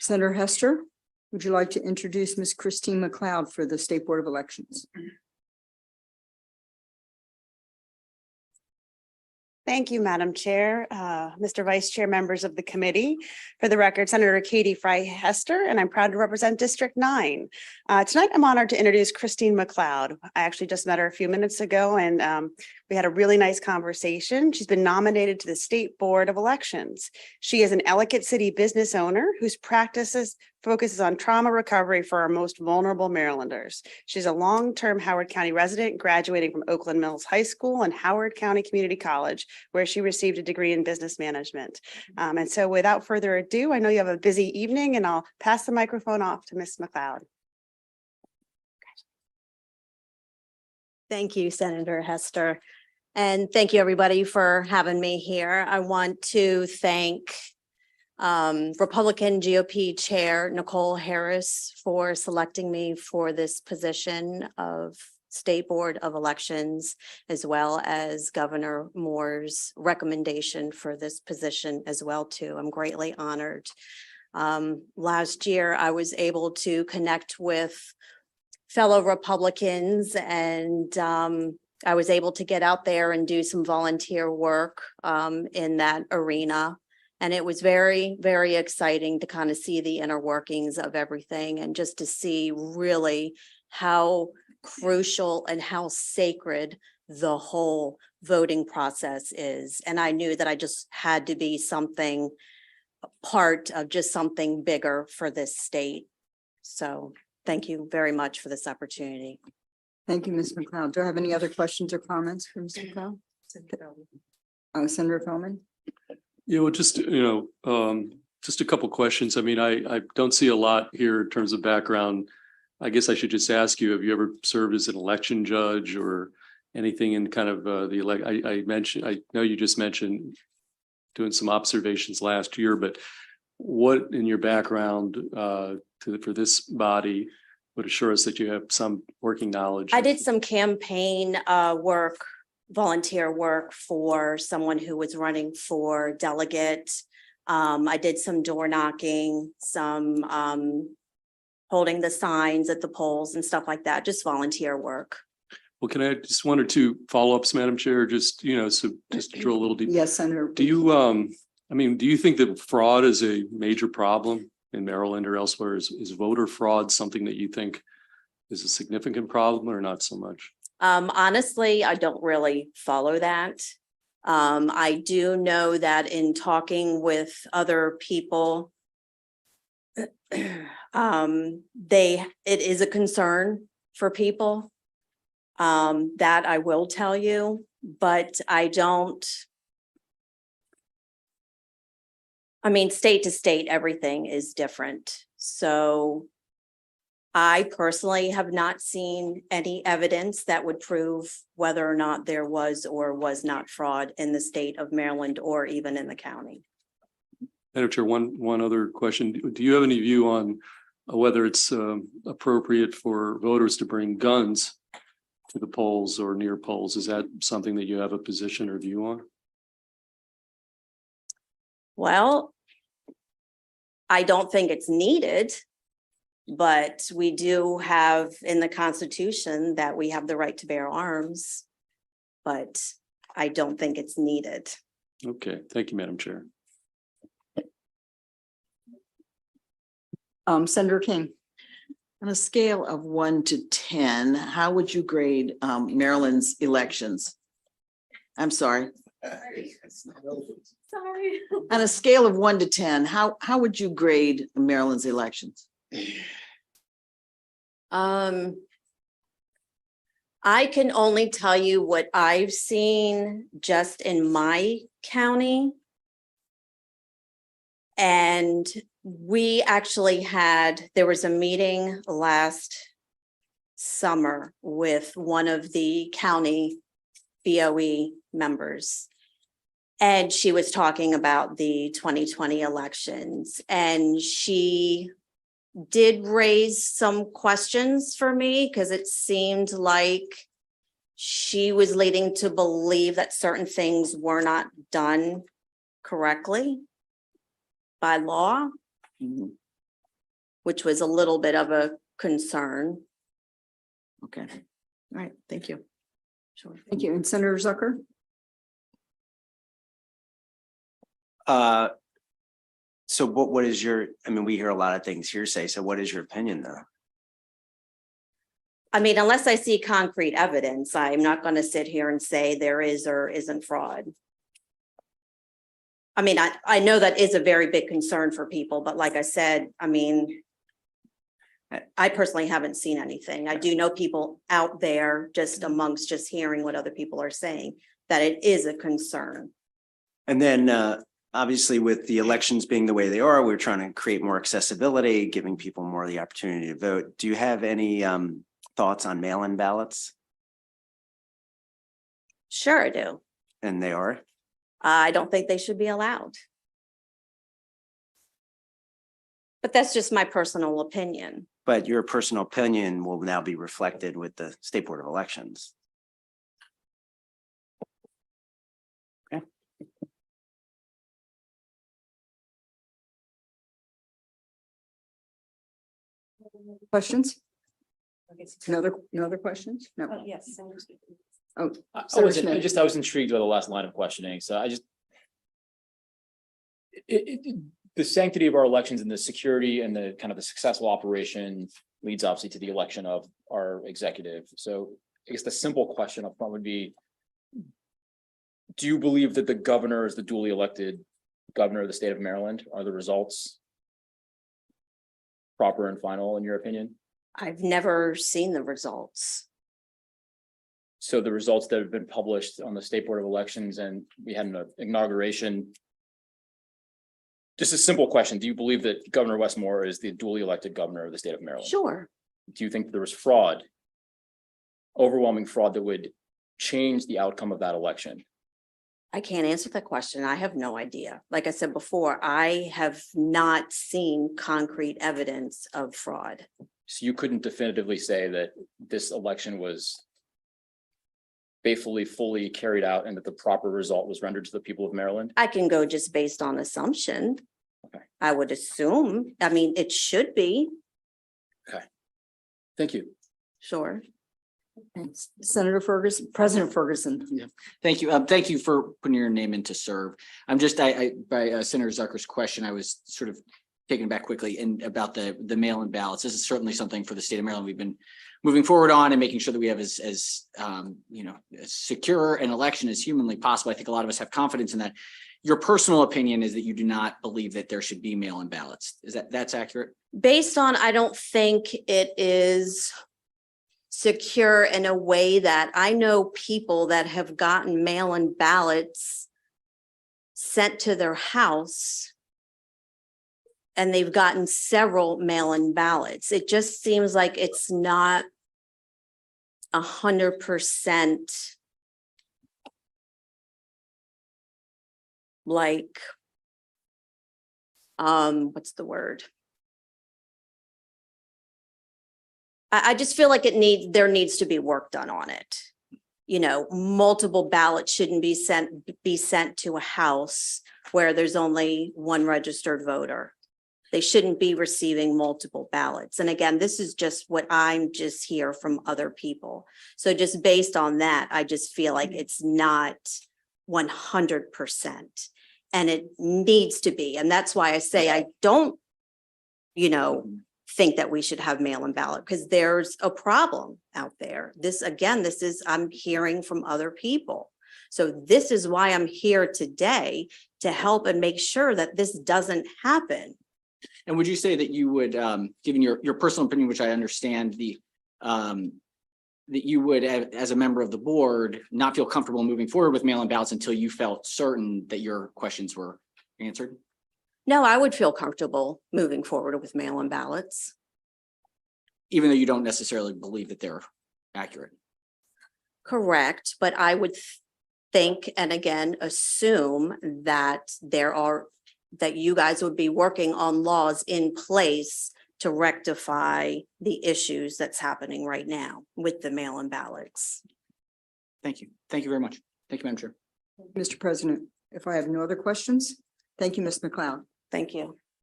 Senator Hester, would you like to introduce Ms. Christine McCloud for the State Board of Elections? Thank you, Madam Chair, Mr. Vice Chair, members of the committee. For the record, Senator Katie Fry Hester, and I'm proud to represent District 9. Tonight, I'm honored to introduce Christine McCloud. I actually just met her a few minutes ago, and we had a really nice conversation. She's been nominated to the State Board of Elections. She is an Ellicott City business owner whose focuses on trauma recovery for our most vulnerable Marylanders. She's a long-term Howard County resident, graduating from Oakland Mills High School and Howard County Community College, where she received a degree in business management. And so without further ado, I know you have a busy evening, and I'll pass the microphone off to Ms. McCloud. Thank you, Senator Hester. And thank you, everybody, for having me here. I want to thank Republican GOP Chair Nicole Harris for selecting me for this position of State Board of Elections, as well as Governor Moore's recommendation for this position as well, too. I'm greatly honored. Last year, I was able to connect with fellow Republicans, and I was able to get out there and do some volunteer work in that arena. And it was very, very exciting to kind of see the inner workings of everything, and just to see really how crucial and how sacred the whole voting process is. And I knew that I just had to be part of just something bigger for this state. So thank you very much for this opportunity. Thank you, Ms. McCloud. Do I have any other questions or comments for Ms. McCloud? Senator Feldman? Yeah, well, just a couple questions. I mean, I don't see a lot here in terms of background. I guess I should just ask you, have you ever served as an election judge or anything in kind of the elect? I know you just mentioned doing some observations last year, but what in your background for this body would assure us that you have some working knowledge? I did some campaign work, volunteer work for someone who was running for delegate. I did some door knocking, some holding the signs at the polls and stuff like that, just volunteer work. Well, can I just one or two follow-ups, Madam Chair? Just, so just to drill a little deeper. Yes, Senator. Do you, do you think that fraud is a major problem in Maryland or elsewhere? Is voter fraud something that you think is a significant problem or not so much? Honestly, I don't really follow that. I do know that in talking with other people, it is a concern for people. That I will tell you, but state to state, everything is different. So I personally have not seen any evidence that would prove whether or not there was or was not fraud in the state of Maryland or even in the county. Madam Chair, one other question. Do you have any view on whether it's appropriate for voters to bring guns to the polls or near polls? Is that something that you have a position or view on? Well, I don't think it's needed, but we do have in the Constitution that we have the right to bear arms, but I don't think it's needed. Okay, thank you, Madam Chair. Senator King. On a scale of 1 to 10, how would you grade Maryland's elections? I'm sorry. Sorry. On a scale of 1 to 10, how would you grade Maryland's elections? I can only tell you what I've seen just in my county. And we actually there was a meeting last summer with one of the county BOE members. And she was talking about the 2020 elections, and she did raise some questions for me because it seemed like she was leading to believe that certain things were not done correctly by law. Mm-hmm. which was a little bit of a concern. Okay. All right, thank you. Sure. Thank you. And Senator Zucker? So what is your, I mean, we hear a lot of things hearsay, so what is your opinion though? I mean, unless I see concrete evidence, I'm not going to sit here and say there is or isn't fraud. I mean, I know that is a very big concern for people, but like I said, I mean, I personally haven't seen anything. I do know people out there just amongst just hearing what other people are saying, that it is a concern. And then obviously with the elections being the way they are, we're trying to create more accessibility, giving people more the opportunity to vote. Do you have any thoughts on mail-in ballots? Sure, I do. And they are? I don't think they should be allowed. But that's just my personal opinion. But your personal opinion will now be reflected with the State Board of Elections. Okay. Questions? No other questions? No. Yes. Oh, I Senator was, Smith. I was intrigued by the last line of questioning, so I just. The sanctity of our elections and the security and the kind of the successful operation leads obviously to the election of our executive. So I guess the simple question up front would be, do you believe that the governor is the duly elected governor of the state of Maryland? Are the results proper and final in your opinion? I've never seen the results. So the results that have been published on the State Board of Elections, and we had an inauguration. Just a simple question. Do you believe that Governor Wes Moore is the duly elected governor of the state of Maryland? Sure. Do you think there was fraud, overwhelming fraud that would change the outcome of that election? I can't answer that question. I have no idea. Like I said before, I have not seen concrete evidence of fraud. So you couldn't definitively say that this election was faithfully, fully carried out and that the proper result was rendered to the people of Maryland? I can go just based on assumption. Okay. I would assume, I mean, it should be. Thank you. Sure. Senator Ferguson, President Ferguson. Thank you. Thank you for putting your name in to serve. I'm just, by Senator Zucker's question, I was sort of taken back quickly and about the mail-in ballots. This is certainly something for the state of Maryland we've been moving forward on and making sure that we have as secure an election as humanly possible. I think a lot of us have confidence in that. Your personal opinion is that you do not believe that there should be mail-in ballots. That's accurate? Based on, I don't think it is secure in a way that I know people that have gotten mail-in ballots sent to their house, and they've gotten several mail-in ballots. It just seems like it's not 100% like, what's the word? I just feel like there needs to be work done on it. You know, multiple ballots shouldn't be sent to a house where there's only one registered voter. They shouldn't be receiving multiple ballots. And again, this is just what I'm just hear from other people. So just based on that, I just feel like it's not 100%. And it needs to be. And that's why I say I don't, think that we should have mail-in ballot, because there's a problem out there. This is, I'm hearing from other people. So this is why I'm here today, to help and make sure that this doesn't happen. And would you say that you would, given your personal opinion, which I understand, that you would, as a member of the board, not feel comfortable moving forward with mail-in ballots until you felt certain that your questions were answered? No, I would feel comfortable moving forward with mail-in ballots. Even though you don't necessarily believe that they're accurate? Correct, but I would think, and again, assume that that you guys would be working on laws in place to rectify the issues that's happening right now with the mail-in ballots. Thank you. Thank you very much. Thank you, Madam Chair. Mr. President, if I have no other questions, thank you, Ms. McCloud. Thank you.